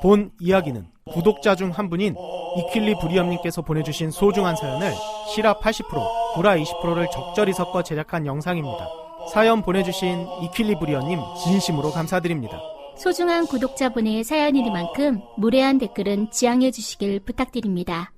본 이야기는 구독자 중 한 분인 이퀄리브리엄님께서 보내주신 소중한 사연을 실화 80%, 구라 20%를 적절히 섞어 제작한 영상입니다. 사연 보내주신 이퀄리브리엄님 진심으로 감사드립니다. 소중한 구독자분의 사연이니만큼 무례한 댓글은 지양해 주시길 부탁드립니다.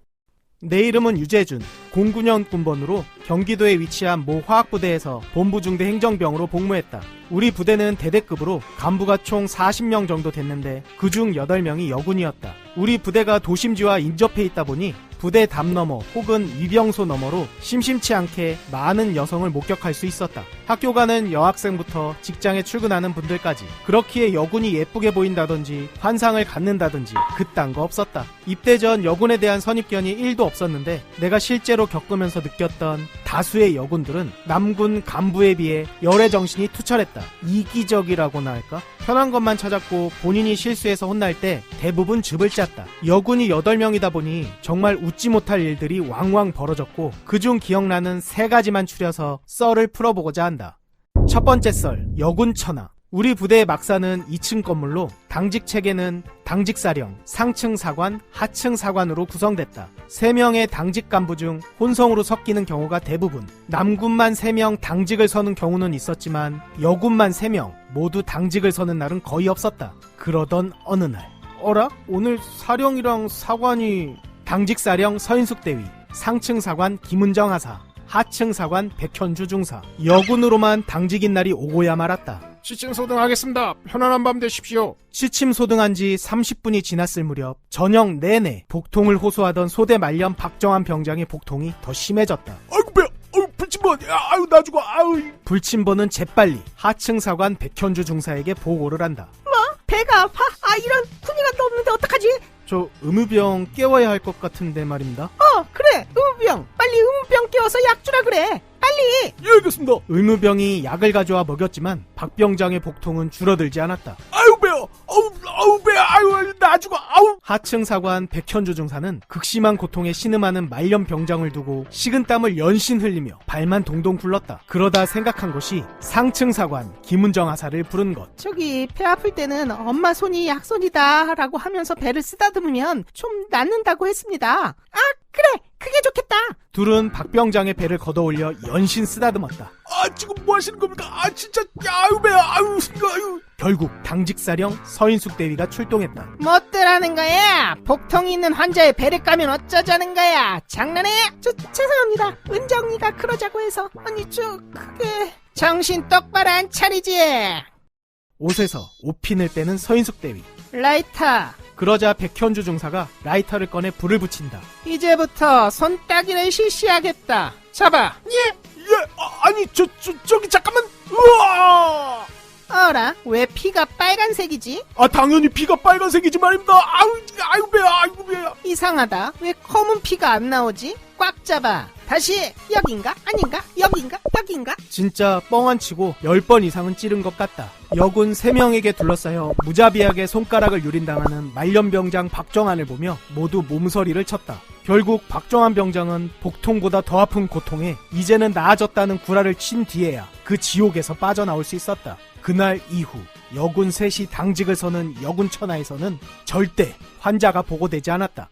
내 이름은 유재준, 09년 군번으로 경기도에 위치한 모 화학부대에서 본부중대 행정병으로 복무했다. 우리 부대는 대대급으로 간부가 총 40명 정도 됐는데 그중 8명이 여군이었다. 우리 부대가 도심지와 인접해 있다 보니 부대 담 너머 혹은 위병소 너머로 심심치 않게 많은 여성을 목격할 수 있었다. 학교 가는 여학생부터 직장에 출근하는 분들까지. 그렇기에 여군이 예쁘게 보인다든지 환상을 갖는다든지 그딴 거 없었다. 입대 전 여군에 대한 선입견이 1도 없었는데 내가 실제로 겪으면서 느꼈던 다수의 여군들은 남군 간부에 비해 열애정신이 투철했다. 이기적이라고나 할까? 편한 것만 찾았고 본인이 실수해서 혼날 때 대부분 즙을 짰다. 여군이 8명이다 보니 정말 웃지 못할 일들이 왕왕 벌어졌고 그중 기억나는 3가지만 추려서 썰을 풀어보고자 한다. 첫 번째 썰, 여군 천하. 우리 부대의 막사는 2층 건물로 당직 체계는 당직사령, 상층 사관, 하층 사관으로 구성됐다. 3명의 당직 간부 중 혼성으로 섞이는 경우가 대부분. 남군만 3명 당직을 서는 경우는 있었지만 여군만 3명 모두 당직을 서는 날은 거의 없었다. 그러던 어느 날, 어라? 오늘 사령이랑 사관이 당직사령 서인숙 대위, 상층 사관 김은정 하사, 하층 사관 백현주 중사, 여군으로만 당직인 날이 오고야 말았다. 취침 소등하겠습니다. 편안한 밤 되십시오. 취침 소등한 지 30분이 지났을 무렵 저녁 내내 복통을 호소하던 소대 말년 박정환 병장의 복통이 더 심해졌다. 아이고 배야, 아이고 불침번, 아이고 나 죽어, 아우. 불침번은 재빨리 하층 사관 백현주 중사에게 보고를 한다. 뭐? 배가 아파? 이런 군의관도 없는데 어떡하지? 저 의무병 깨워야 할 것 같은데 말입니다. 그래, 의무병. 빨리 의무병 깨워서 약 주라 그래. 빨리. 예, 알겠습니다. 의무병이 약을 가져와 먹였지만 박 병장의 복통은 줄어들지 않았다. 아이고 배야, 아우 배야, 아이고 나 죽어, 아우. 하층 사관 백현주 중사는 극심한 고통에 신음하는 말년 병장을 두고 식은땀을 연신 흘리며 발만 동동 굴렀다. 그러다 생각한 것이 상층 사관 김은정 하사를 부른 것. 저기 배 아플 때는 엄마 손이 약손이다 라고 하면서 배를 쓰다듬으면 좀 낫는다고 했습니다. 그래, 그게 좋겠다. 둘은 박 병장의 배를 걷어올려 연신 쓰다듬었다. 지금 뭐 하시는 겁니까? 진짜, 아유 배야, 아유. 결국 당직사령 서인숙 대위가 출동했다. 멋대라는 거야? 복통이 있는 환자의 배를 까면 어쩌자는 거야? 장난해? 죄송합니다. 은정이가 그러자고 해서. 그게 정신 똑바로 안 차리지. 옷에서 옷핀을 빼는 서인숙 대위. 라이터. 그러자 백현주 중사가 라이터를 꺼내 불을 붙인다. 이제부터 손따기를 실시하겠다. 잡아. 예, 아니 저기 잠깐만. 우와. 어라? 왜 피가 빨간색이지? 당연히 피가 빨간색이지 말입니다. 아이고 배야. 이상하다. 왜 검은 피가 안 나오지? 꽉 잡아. 다시. 여긴가? 아닌가? 여긴가? 진짜 뻥 안 치고 10번 이상은 찌른 것 같다. 여군 3명에게 둘러싸여 무자비하게 손가락을 유린당하는 말년병장 박정환을 보며 모두 몸서리를 쳤다. 결국 박정환 병장은 복통보다 더 아픈 고통에 이제는 나아졌다는 구라를 친 뒤에야 그 지옥에서 빠져나올 수 있었다. 그날 이후 여군 셋이 당직을 서는 여군 천하에서는 절대 환자가 보고되지 않았다.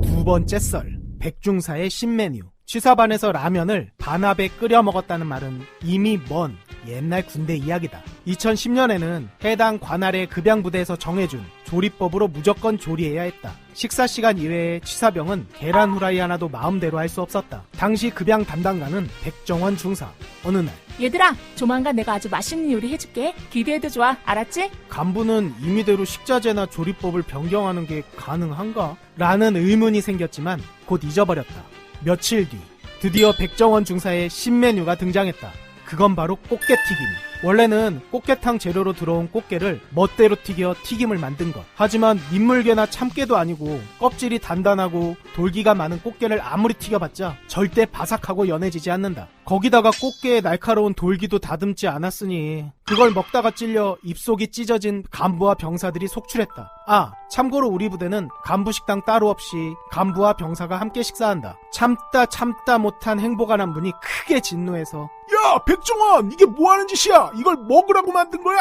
두 번째 썰, 백중사의 신메뉴. 취사반에서 라면을 반합에 끓여 먹었다는 말은 이미 먼 옛날 군대 이야기다. 2010년에는 해당 관할의 급양부대에서 정해준 조리법으로 무조건 조리해야 했다. 식사 시간 이외에 취사병은 계란 후라이 하나도 마음대로 할 수 없었다. 당시 급양 담당관은 백정원 중사. 어느 날, 얘들아, 조만간 내가 아주 맛있는 요리 해줄게. 기대해도 좋아, 알았지? 간부는 임의대로 식자재나 조리법을 변경하는 게 가능한가? 라는 의문이 생겼지만 곧 잊어버렸다. 며칠 뒤 드디어 백정원 중사의 신메뉴가 등장했다. 그건 바로 꽃게튀김. 원래는 꽃게탕 재료로 들어온 꽃게를 멋대로 튀겨 튀김을 만든 것. 하지만 민물개나 참깨도 아니고 껍질이 단단하고 돌기가 많은 꽃게를 아무리 튀겨봤자 절대 바삭하고 연해지지 않는다. 거기다가 꽃게에 날카로운 돌기도 다듬지 않았으니 그걸 먹다가 찔려 입속이 찢어진 간부와 병사들이 속출했다. 아, 참고로 우리 부대는 간부 식당 따로 없이 간부와 병사가 함께 식사한다. 참다 못한 행보관 한 분이 크게 진노해서 야, 백종원, 이게 뭐하는 짓이야? 이걸 먹으라고 만든 거야?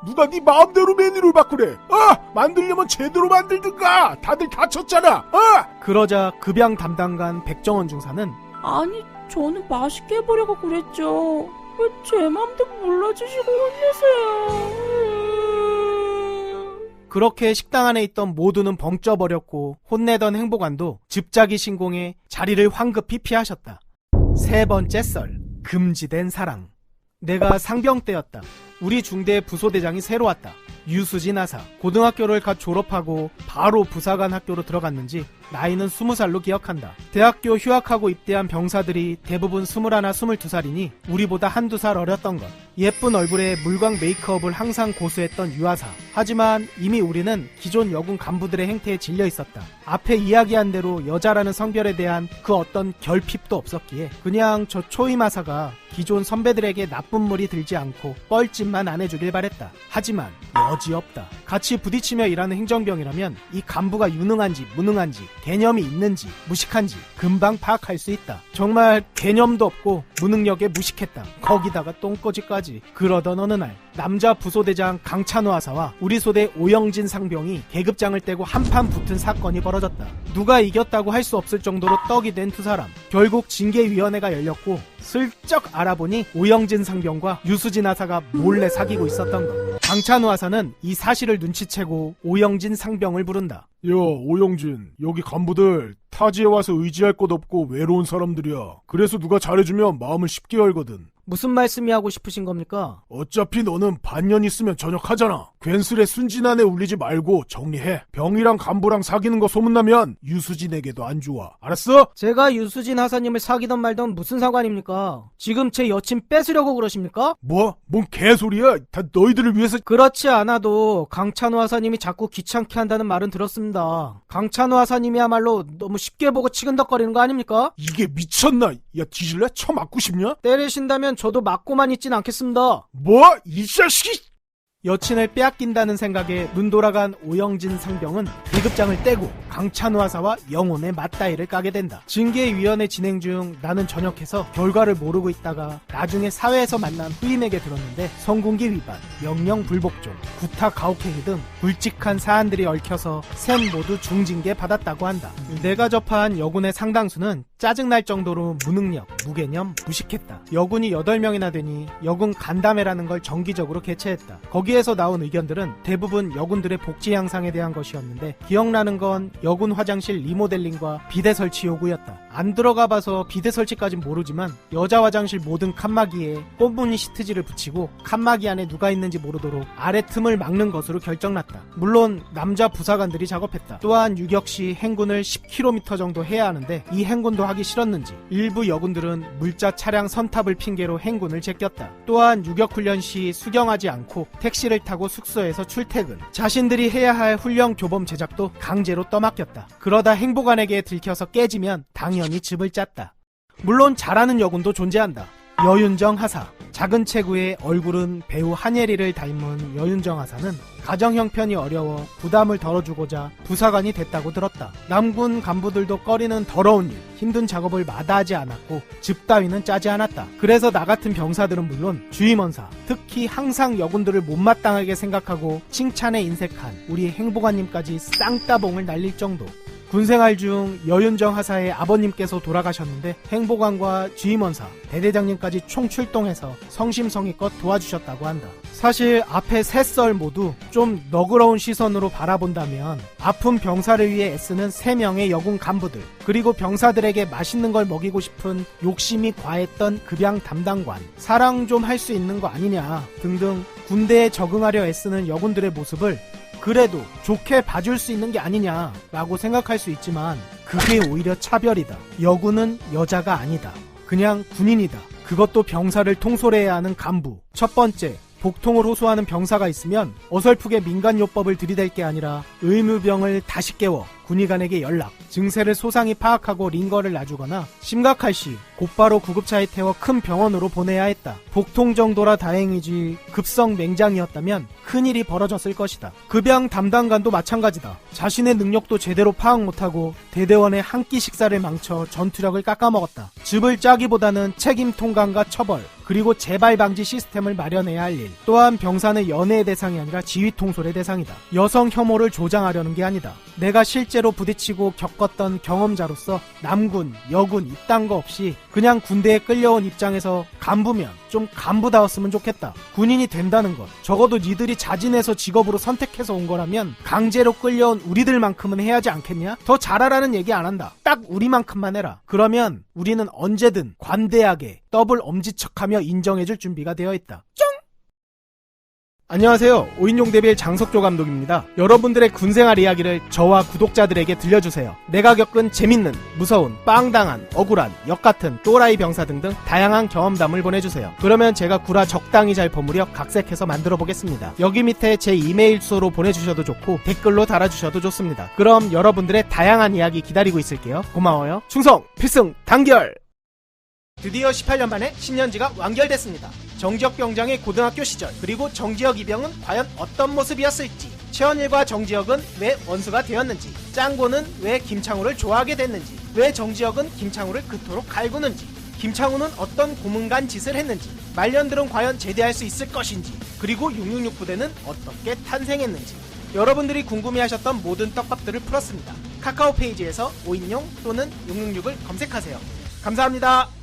누가 네 마음대로 메뉴를 바꾸래? 만들려면 제대로 만들든가. 다들 다쳤잖아. 그러자 급양 담당관 백정원 중사는 아니, 저는 맛있게 해보려고 그랬죠. 왜 제 맘도 몰라주시고 혼내세요? 그렇게 식당 안에 있던 모두는 벙쪄버렸고 혼내던 행보관도 즙작이 신공해 자리를 황급히 피하셨다. 세 번째 썰, 금지된 사랑. 내가 상병 때였다. 우리 중대 부소대장이 새로 왔다. 유수진 하사. 고등학교를 갓 졸업하고 바로 부사관 학교로 들어갔는지 나이는 20살로 기억한다. 대학교 휴학하고 입대한 병사들이 대부분 21, 22살이니 우리보다 한두 살 어렸던 것. 예쁜 얼굴에 물광 메이크업을 항상 고수했던 유하사. 하지만 이미 우리는 기존 여군 간부들의 행태에 질려 있었다. 앞에 이야기한 대로 여자라는 성별에 대한 그 어떤 결핍도 없었기에 그냥 저 초임하사가 기존 선배들에게 나쁜 물이 들지 않고 뻘짓만 안 해주길 바랬다. 하지만 여지없다. 같이 부딪히며 일하는 행정병이라면 이 간부가 유능한지 무능한지 개념이 있는지 무식한지 금방 파악할 수 있다. 정말 개념도 없고 무능력에 무식했다. 거기다가 똥꼬지까지. 그러던 어느 날 남자 부소대장 강찬호 하사와 우리 소대 오영진 상병이 계급장을 떼고 한판 붙은 사건이 벌어졌다. 누가 이겼다고 할 수 없을 정도로 떡이 된 두 사람. 결국 징계위원회가 열렸고 슬쩍 알아보니 오영진 상병과 유수진 하사가 몰래 사귀고 있었던 것. 강찬호 하사는 이 사실을 눈치채고 오영진 상병을 부른다. 야, 오영진, 여기 간부들 타지에 와서 의지할 것 없고 외로운 사람들이야. 그래서 누가 잘해주면 마음을 쉽게 열거든. 무슨 말씀이 하고 싶으신 겁니까? 어차피 너는 반년 있으면 전역하잖아. 괜스레 순진한애 울리지 말고 정리해. 병이랑 간부랑 사귀는 거 소문나면 유수진에게도 안 좋아. 알았어? 제가 유수진 하사님을 사귀던 말던 무슨 상관입니까? 지금 제 여친 뺏으려고 그러십니까? 뭐? 뭔 개소리야? 다 너희들을 위해서. 그렇지 않아도 강찬호 하사님이 자꾸 귀찮게 한다는 말은 들었습니다. 강찬호 하사님이야말로 너무 쉽게 보고 치근덕거리는 거 아닙니까? 이게 미쳤나? 야, 뒤질래? 쳐 맞고 싶냐? 때리신다면 저도 맞고만 있진 않겠습니다. 뭐? 이 자식이! 여친을 빼앗긴다는 생각에 눈 돌아간 오영진 상병은 계급장을 떼고 강찬호 하사와 영혼의 맞다이를 까게 된다. 징계위원회 진행 중 나는 전역해서 결과를 모르고 있다가 나중에 사회에서 만난 후임에게 들었는데 성군기 위반, 명령 불복종, 구타 가혹행위 등 굵직한 사안들이 얽혀서 셋 모두 중징계 받았다고 한다. 내가 접한 여군의 상당수는 짜증날 정도로 무능력, 무개념, 무식했다. 여군이 8명이나 되니 여군 간담회라는 걸 정기적으로 개최했다. 거기에서 나온 의견들은 대부분 여군들의 복지 향상에 대한 것이었는데 기억나는 건 여군 화장실 리모델링과 비대 설치 요구였다. 안 들어가 봐서 비대 설치까진 모르지만 여자 화장실 모든 칸막이에 꽃무늬 시트지를 붙이고 칸막이 안에 누가 있는지 모르도록 아래 틈을 막는 것으로 결정났다. 물론 남자 부사관들이 작업했다. 또한 유격 시 행군을 10km 정도 해야 하는데 이 행군도 하기 싫었는지 일부 여군들은 물자 차량 선탑을 핑계로 행군을 제꼈다. 또한 유격훈련 시 수경하지 않고 택시를 타고 숙소에서 출퇴근. 자신들이 해야 할 훈련 교범 제작도 강제로 떠맡겼다. 그러다 행보관에게 들켜서 깨지면 당연히 즙을 짰다. 물론 잘하는 여군도 존재한다. 여윤정 하사. 작은 체구의 얼굴은 배우 한예리를 닮은 여윤정 하사는 가정 형편이 어려워 부담을 덜어주고자 부사관이 됐다고 들었다. 남군 간부들도 꺼리는 더러운 일, 힘든 작업을 마다하지 않았고 즙 따위는 짜지 않았다. 그래서 나 같은 병사들은 물론 주임원사, 특히 항상 여군들을 못마땅하게 생각하고 칭찬에 인색한 우리 행보관님까지 쌍따봉을 날릴 정도. 군생활 중 여윤정 하사의 아버님께서 돌아가셨는데 행보관과 주임원사, 대대장님까지 총출동해서 성심성의껏 도와주셨다고 한다. 사실 앞에 세 썰 모두 좀 너그러운 시선으로 바라본다면 아픈 병사를 위해 애쓰는 3명의 여군 간부들, 그리고 병사들에게 맛있는 걸 먹이고 싶은 욕심이 과했던 급양 담당관, 사랑 좀 할 수 있는 거 아니냐 등등 군대에 적응하려 애쓰는 여군들의 모습을 그래도 좋게 봐줄 수 있는 게 아니냐라고 생각할 수 있지만 그게 오히려 차별이다. 여군은 여자가 아니다. 그냥 군인이다. 그것도 병사를 통솔해야 하는 간부. 첫 번째, 복통을 호소하는 병사가 있으면 어설프게 민간요법을 들이댈 게 아니라 의무병을 다시 깨워 군의관에게 연락, 증세를 소상히 파악하고 링거를 놔주거나 심각할 시 곧바로 구급차에 태워 큰 병원으로 보내야 했다. 복통 정도라 다행이지 급성 맹장이었다면 큰일이 벌어졌을 것이다. 급양 담당관도 마찬가지다. 자신의 능력도 제대로 파악 못하고 대대원의 한 끼 식사를 망쳐 전투력을 깎아먹었다. 즙을 짜기보다는 책임 통감과 처벌, 그리고 재발 방지 시스템을 마련해야 할 일. 또한 병사는 연애의 대상이 아니라 지휘 통솔의 대상이다. 여성 혐오를 조장하려는 게 아니다. 내가 실제로 부딪히고 겪었던 경험자로서 남군, 여군 이딴 거 없이 그냥 군대에 끌려온 입장에서 간부면 좀 간부다웠으면 좋겠다. 군인이 된다는 것, 적어도 니들이 자진해서 직업으로 선택해서 온 거라면 강제로 끌려온 우리들만큼은 해야지 않겠냐? 더 잘하라는 얘기 안 한다. 딱 우리만큼만 해라. 그러면 우리는 언제든 관대하게 더블 엄지척하며 인정해줄 준비가 되어 있다. 안녕하세요. 5인용 대빌 장석조 감독입니다. 여러분들의 군생활 이야기를 저와 구독자들에게 들려주세요. 내가 겪은 재밌는, 무서운, 빵당한, 억울한, 역같은, 또라이 병사 등등 다양한 경험담을 보내주세요. 그러면 제가 구라 적당히 잘 버무려 각색해서 만들어 보겠습니다. 여기 밑에 제 이메일 주소로 보내주셔도 좋고 댓글로 달아주셔도 좋습니다. 그럼 여러분들의 다양한 이야기 기다리고 있을게요. 고마워요. 충성, 필승, 단결! 드디어 18년 만에 10년지가 완결됐습니다. 정지혁 병장의 고등학교 시절, 그리고 정지혁 이병은 과연 어떤 모습이었을지, 최원일과 정지혁은 왜 원수가 되었는지, 짱고는 왜 김창우를 좋아하게 됐는지, 왜 정지혁은 김창우를 그토록 갈구는지, 김창우는 어떤 고문간 짓을 했는지, 말년들은 과연 제대할 수 있을 것인지, 그리고 666 부대는 어떻게 탄생했는지, 여러분들이 궁금해하셨던 모든 떡밥들을 풀었습니다. 카카오 페이지에서 5인용 또는 666을 검색하세요. 감사합니다.